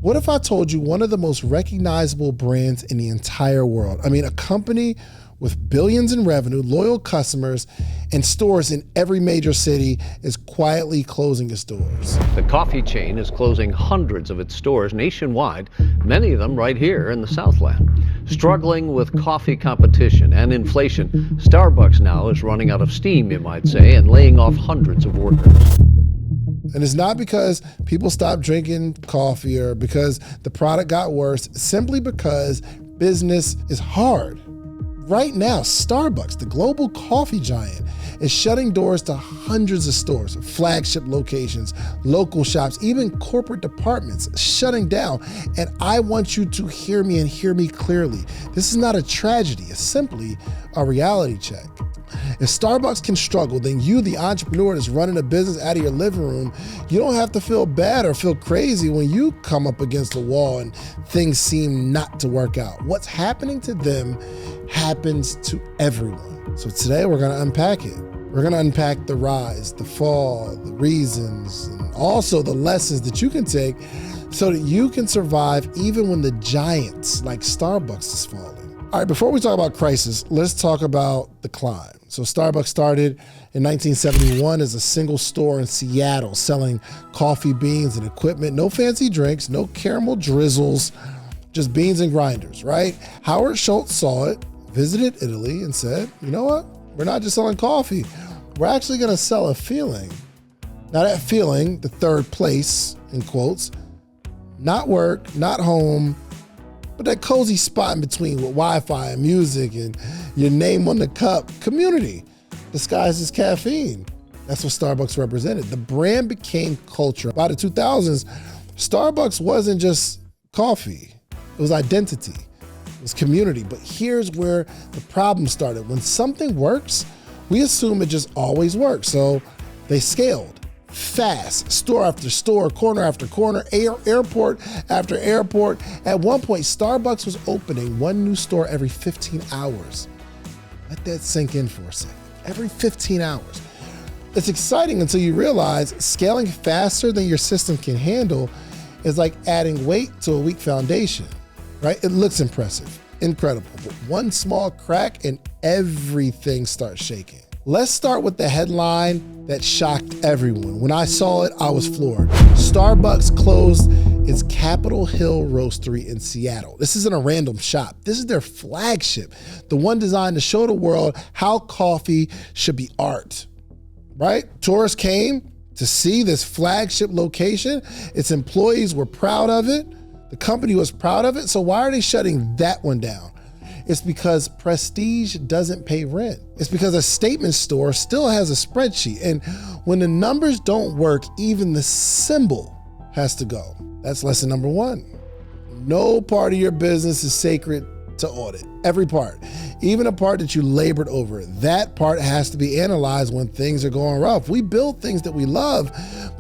What if I told you one of the most recognizable brands in the entire world? I mean, a company with billions in revenue, loyal customers, and stores in every major city is quietly closing its doors. The coffee chain is closing hundreds of its stores nationwide, many of them right here in the Southland. Struggling with coffee competition and inflation, Starbucks now is running out of steam, you might say, and laying off hundreds of workers. And it's not because people stopped drinking coffee or because the product got worse, simply because business is hard. Right now, Starbucks, the global coffee giant, is shutting doors to hundreds of stores, flagship locations, local shops, even corporate departments shutting down. And I want you to hear me and hear me clearly. This is not a tragedy, it's simply a reality check. If Starbucks can struggle, then you, the entrepreneur that's running a business out of your living room, you don't have to feel bad or feel crazy when you come up against a wall and things seem not to work out. What's happening to them happens to everyone. So today we're gonna unpack it. We're gonna unpack the rise, the fall, the reasons, and also the lessons that you can take so that you can survive even when the giants like Starbucks is falling. All right, before we talk about crisis, let's talk about the climb. So Starbucks started in 1971 as a single store in Seattle selling coffee beans and equipment. No fancy drinks, no caramel drizzles, just beans and grinders, right? Howard Schultz saw it, visited Italy, and said, you know what? We're not just selling coffee. We're actually gonna sell a feeling. Now that feeling, the third place, in quotes, not work, not home, but that cozy spot in between with Wi-Fi and music and your name on the cup, community, disguised as caffeine. That's what Starbucks represented. The brand became culture. By the 2000s, Starbucks wasn't just coffee. It was identity, it was community. But here's where the problem started. When something works, we assume it just always works. So they scaled. Fast, store after store, corner after corner, airport after airport. At one point, Starbucks was opening one new store every 15 hours. Let that sink in for a second. Every 15 hours. It's exciting until you realize scaling faster than your system can handle is like adding weight to a weak foundation, right? It looks impressive, incredible, but one small crack and everything starts shaking. Let's start with the headline that shocked everyone. When I saw it, I was floored. Starbucks closed its Capitol Hill roastery in Seattle. This isn't a random shop. This is their flagship, the one designed to show the world how coffee should be art, right? Tourists came to see this flagship location. Its employees were proud of it. The company was proud of it. So why are they shutting that one down? It's because prestige doesn't pay rent. It's because a statement store still has a spreadsheet. And when the numbers don't work, even the symbol has to go. That's lesson number one. No part of your business is sacred to audit. Every part, even a part that you labored over, that part has to be analyzed when things are going rough. We build things that we love,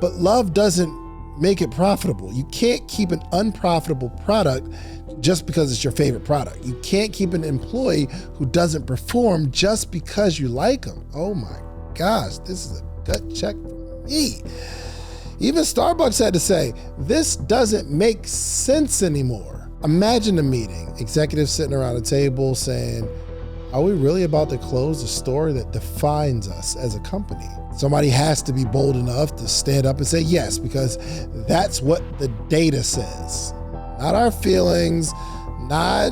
but love doesn't make it profitable. You can't keep an unprofitable product just because it's your favorite product. You can't keep an employee who doesn't perform just because you like them. Oh my gosh, this is a gut check for me. Even Starbucks had to say, this doesn't make sense anymore. Imagine a meeting, executives sitting around a table saying, are we really about to close the store that defines us as a company? Somebody has to be bold enough to stand up and say yes, because that's what the data says. Not our feelings, not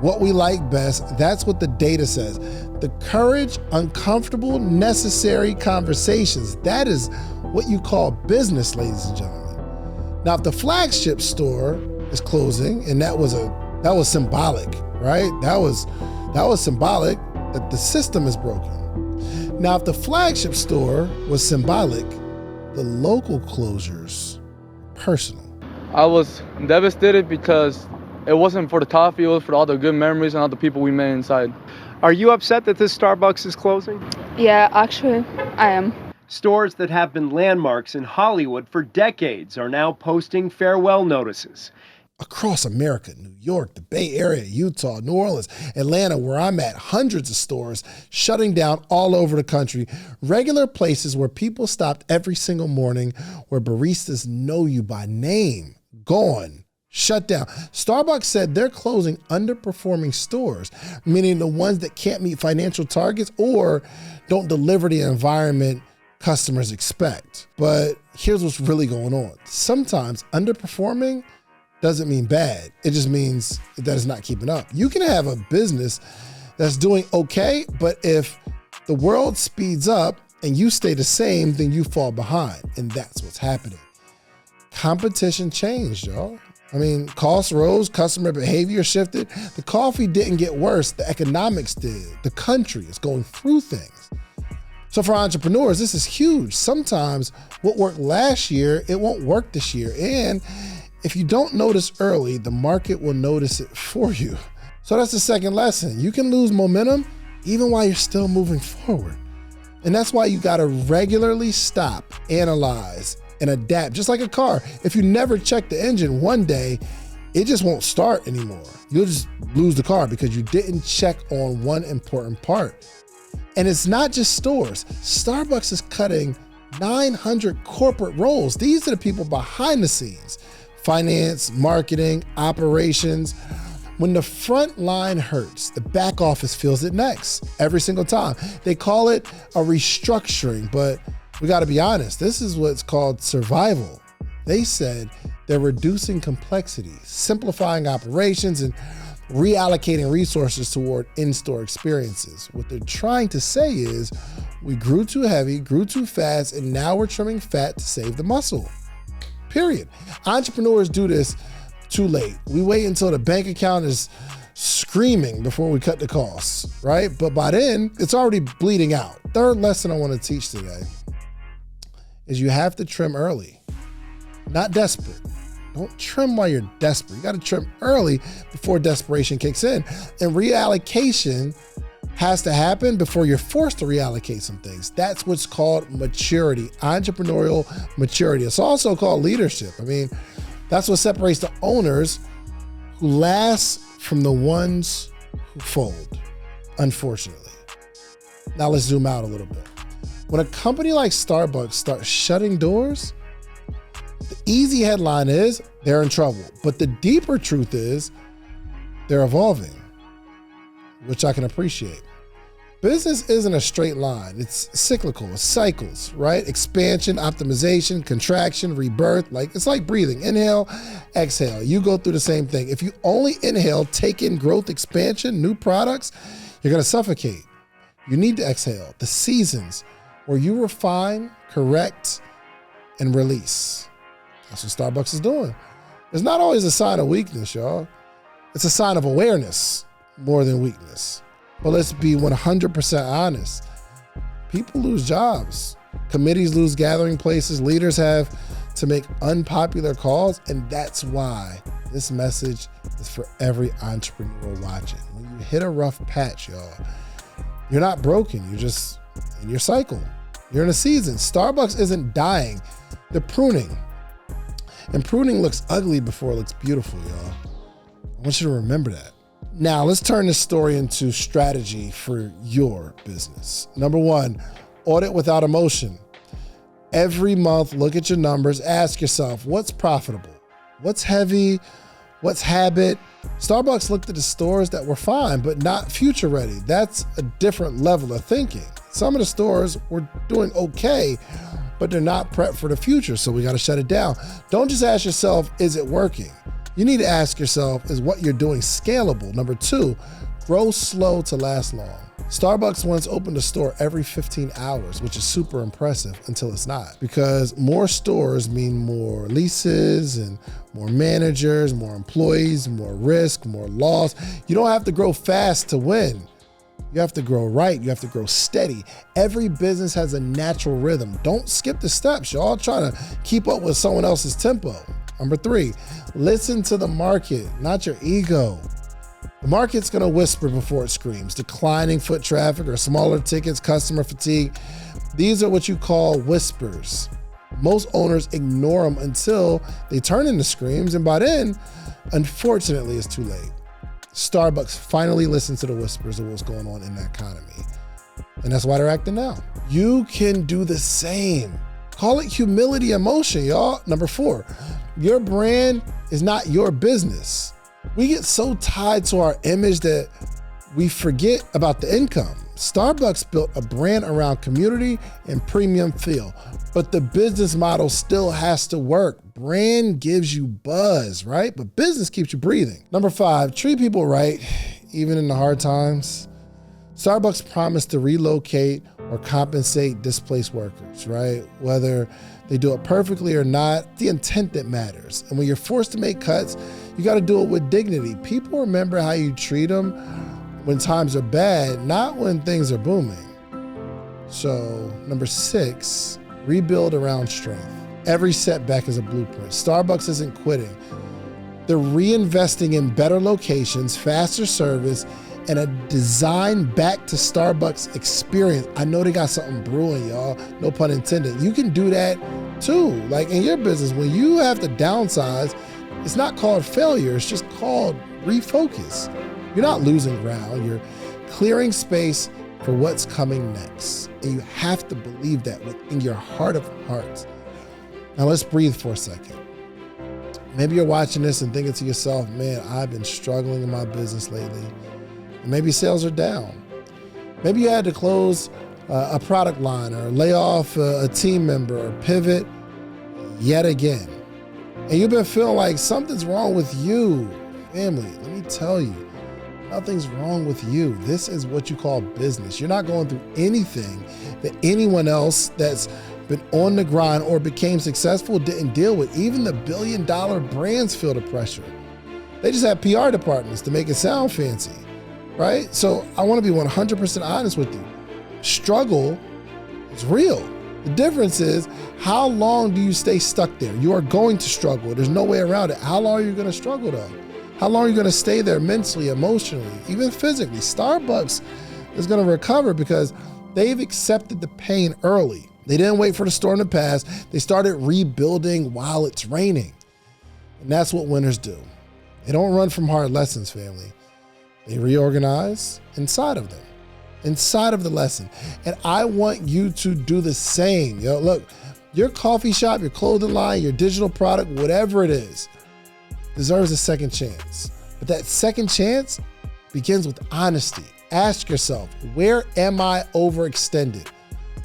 what we like best. That's what the data says. The courage, uncomfortable, necessary conversations. That is what you call business, ladies and gentlemen. Now, if the flagship store is closing, and that was symbolic, right? That was symbolic that the system is broken. Now, if the flagship store was symbolic, the local closures, personal. I was devastated because it wasn't for the coffee, it was for all the good memories and all the people we met inside. Are you upset that this Starbucks is closing? Yeah, actually, I am. Stores that have been landmarks in Hollywood for decades are now posting farewell notices. Across America, New York, the Bay Area, Utah, New Orleans, Atlanta, where I'm at, hundreds of stores shutting down all over the country. Regular places where people stopped every single morning, where baristas know you by name. gone, shut down. Starbucks said they're closing underperforming stores, meaning the ones that can't meet financial targets or don't deliver the environment customers expect. But here's what's really going on. Sometimes underperforming doesn't mean bad. It just means that it's not keeping up. You can have a business that's doing okay, but if the world speeds up and you stay the same, then you fall behind. And that's what's happening. Competition changed, y'all. I mean, costs rose, customer behavior shifted. The coffee didn't get worse, the economics did. The country is going through things. So for entrepreneurs, this is huge. Sometimes what worked last year, it won't work this year. And if you don't notice early, the market will notice it for you. So that's the second lesson. You can lose momentum even while you're still moving forward. And that's why you gotta regularly stop, analyze, and adapt. Just like a car. If you never check the engine, one day, it just won't start anymore. You'll just lose the car because you didn't check on one important part. And it's not just stores. Starbucks is cutting 900 corporate roles. These are the people behind the scenes. Finance, marketing, operations. When the front line hurts, the back office feels it next, every single time. They call it a restructuring, but we gotta be honest, this is what's called survival. They said they're reducing complexity, simplifying operations, and reallocating resources toward in-store experiences. What they're trying to say is, we grew too heavy, grew too fast, and now we're trimming fat to save the muscle. Period. Entrepreneurs do this too late. We wait until the bank account is screaming before we cut the costs, right? But by then, it's already bleeding out. Third lesson I want to teach today is you have to trim early, not desperate. Don't trim while you're desperate. You got to trim early before desperation kicks in. And reallocation has to happen before you're forced to reallocate some things. That's what's called maturity, entrepreneurial maturity. It's also called leadership. I mean, that's what separates the owners who last from the ones who fold, unfortunately. Now let's zoom out a little bit. When a company like Starbucks starts shutting doors, the easy headline is they're in trouble. But the deeper truth is they're evolving, which I can appreciate. Business isn't a straight line. It's cyclical, it's cycles, right? Expansion, optimization, contraction, rebirth. It's like breathing. Inhale, exhale. You go through the same thing. If you only inhale, take in growth, expansion, new products, you're gonna suffocate. You need to exhale. The seasons where you refine, correct, and release. That's what Starbucks is doing. It's not always a sign of weakness, y'all. It's a sign of awareness more than weakness. But let's be 100% honest. People lose jobs. Committees lose gathering places. Leaders have to make unpopular calls. And that's why this message is for every entrepreneur watching. When you hit a rough patch, y'all, you're not broken. You're just in your cycle. You're in a season. Starbucks isn't dying. They're pruning. And pruning looks ugly before it looks beautiful, y'all. I want you to remember that. Now, let's turn this story into strategy for your business. Number one, audit without emotion. Every month, look at your numbers, ask yourself, what's profitable? What's heavy? What's habit? Starbucks looked at the stores that were fine, but not future ready. That's a different level of thinking. Some of the stores were doing okay, but they're not prepped for the future, so we gotta shut it down. Don't just ask yourself, is it working? You need to ask yourself, is what you're doing scalable? Number two, grow slow to last long. Starbucks once opened a store every 15 hours, which is super impressive until it's not. Because more stores mean more leases and more managers, more employees, more risk, more loss. You don't have to grow fast to win. You have to grow right. You have to grow steady. Every business has a natural rhythm. Don't skip the steps. You're all trying to keep up with someone else's tempo. Number three, listen to the market, not your ego. The market's gonna whisper before it screams. Declining foot traffic or smaller tickets, customer fatigue. These are what you call whispers. Most owners ignore them until they turn into screams, and by then, unfortunately, it's too late. Starbucks finally listens to the whispers of what's going on in the economy. And that's why they're acting now. You can do the same. Call it humility and motion, y'all. Number 4, your brand is not your business. We get so tied to our image that we forget about the income. Starbucks built a brand around community and premium feel, but the business model still has to work. Brand gives you buzz, right? But business keeps you breathing. Number 5, treat people right, even in the hard times. Starbucks promised to relocate or compensate displaced workers, right? Whether they do it perfectly or not, the intent that matters. And when you're forced to make cuts, you got to do it with dignity. People remember how you treat them when times are bad, not when things are booming. So, number 6, rebuild around strength. Every setback is a blueprint. Starbucks isn't quitting. They're reinvesting in better locations, faster service, and a design back to Starbucks experience. I know they got something brewing, y'all. No pun intended. You can do that too. Like in your business, when you have to downsize, it's not called failure. It's just called refocus. You're not losing ground. You're clearing space for what's coming next. And you have to believe that within your heart of hearts. Now let's breathe for a second. Maybe you're watching this and thinking to yourself, man, I've been struggling in my business lately. And maybe sales are down. Maybe you had to close a product line or lay off a team member or pivot yet again. And you've been feeling like something's wrong with you. Family, let me tell you, nothing's wrong with you. This is what you call business. You're not going through anything that anyone else that's been on the grind or became successful didn't deal with. Even the billion-dollar brands feel the pressure. They just have PR departments to make it sound fancy, right? So I want to be 100% honest with you. Struggle is real. The difference is, how long do you stay stuck there? You are going to struggle. There's no way around it. How long are you going to struggle though? How long are you going to stay there mentally, emotionally, even physically? Starbucks is going to recover because they've accepted the pain early. They didn't wait for the storm to pass. They started rebuilding while it's raining. And that's what winners do. They don't run from hard lessons, family. They reorganize inside of them, inside of the lesson. And I want you to do the same. Yo, look, your coffee shop, your clothing line, your digital product, whatever it is, deserves a second chance. But that second chance begins with honesty. Ask yourself, where am I overextended?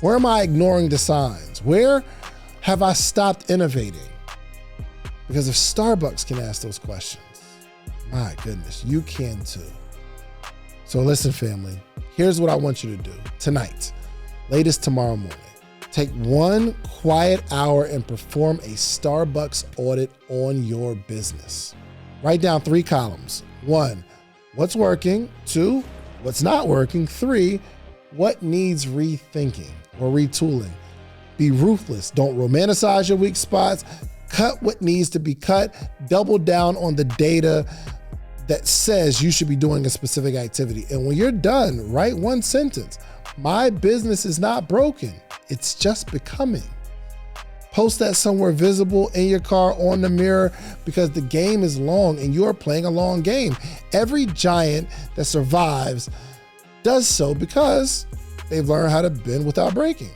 Where am I ignoring the signs? Where have I stopped innovating? Because if Starbucks can ask those questions, my goodness, you can too. So listen, family, here's what I want you to do tonight, latest tomorrow morning. Take 1 quiet hour and perform a Starbucks audit on your business. Write down 3 columns. 1, what's working? 2, what's not working? 3, what needs rethinking or retooling? Be ruthless. Don't romanticize your weak spots. Cut what needs to be cut. Double down on the data that says you should be doing a specific activity. And when you're done, write 1 sentence. My business is not broken. It's just becoming. Post that somewhere visible in your car, on the mirror, because the game is long and you're playing a long game. Every giant that survives does so because they've learned how to bend without breaking.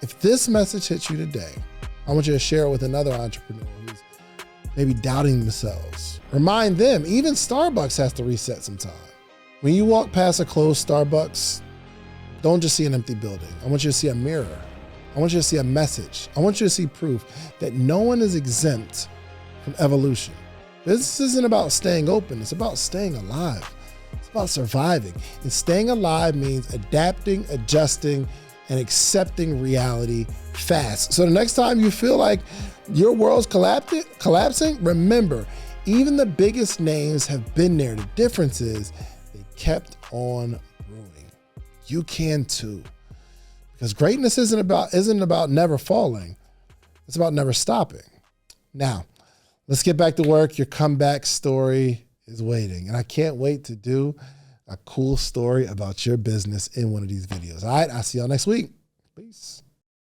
If this message hits you today, I want you to share it with another entrepreneur who's maybe doubting themselves. Remind them, even Starbucks has to reset sometime. When you walk past a closed Starbucks, don't just see an empty building. I want you to see a mirror. I want you to see a message. I want you to see proof that no one is exempt from evolution. This isn't about staying open. It's about staying alive. It's about surviving. And staying alive means adapting, adjusting, and accepting reality fast. So the next time you feel like your world's collapsing, remember, even the biggest names have been there. The difference is they kept on brewing. You can too. Because greatness isn't about never falling. It's about never stopping. Now, let's get back to work. Your comeback story is waiting. And I can't wait to do a cool story about your business in one of these videos. All right, I'll see y'all next week. Peace.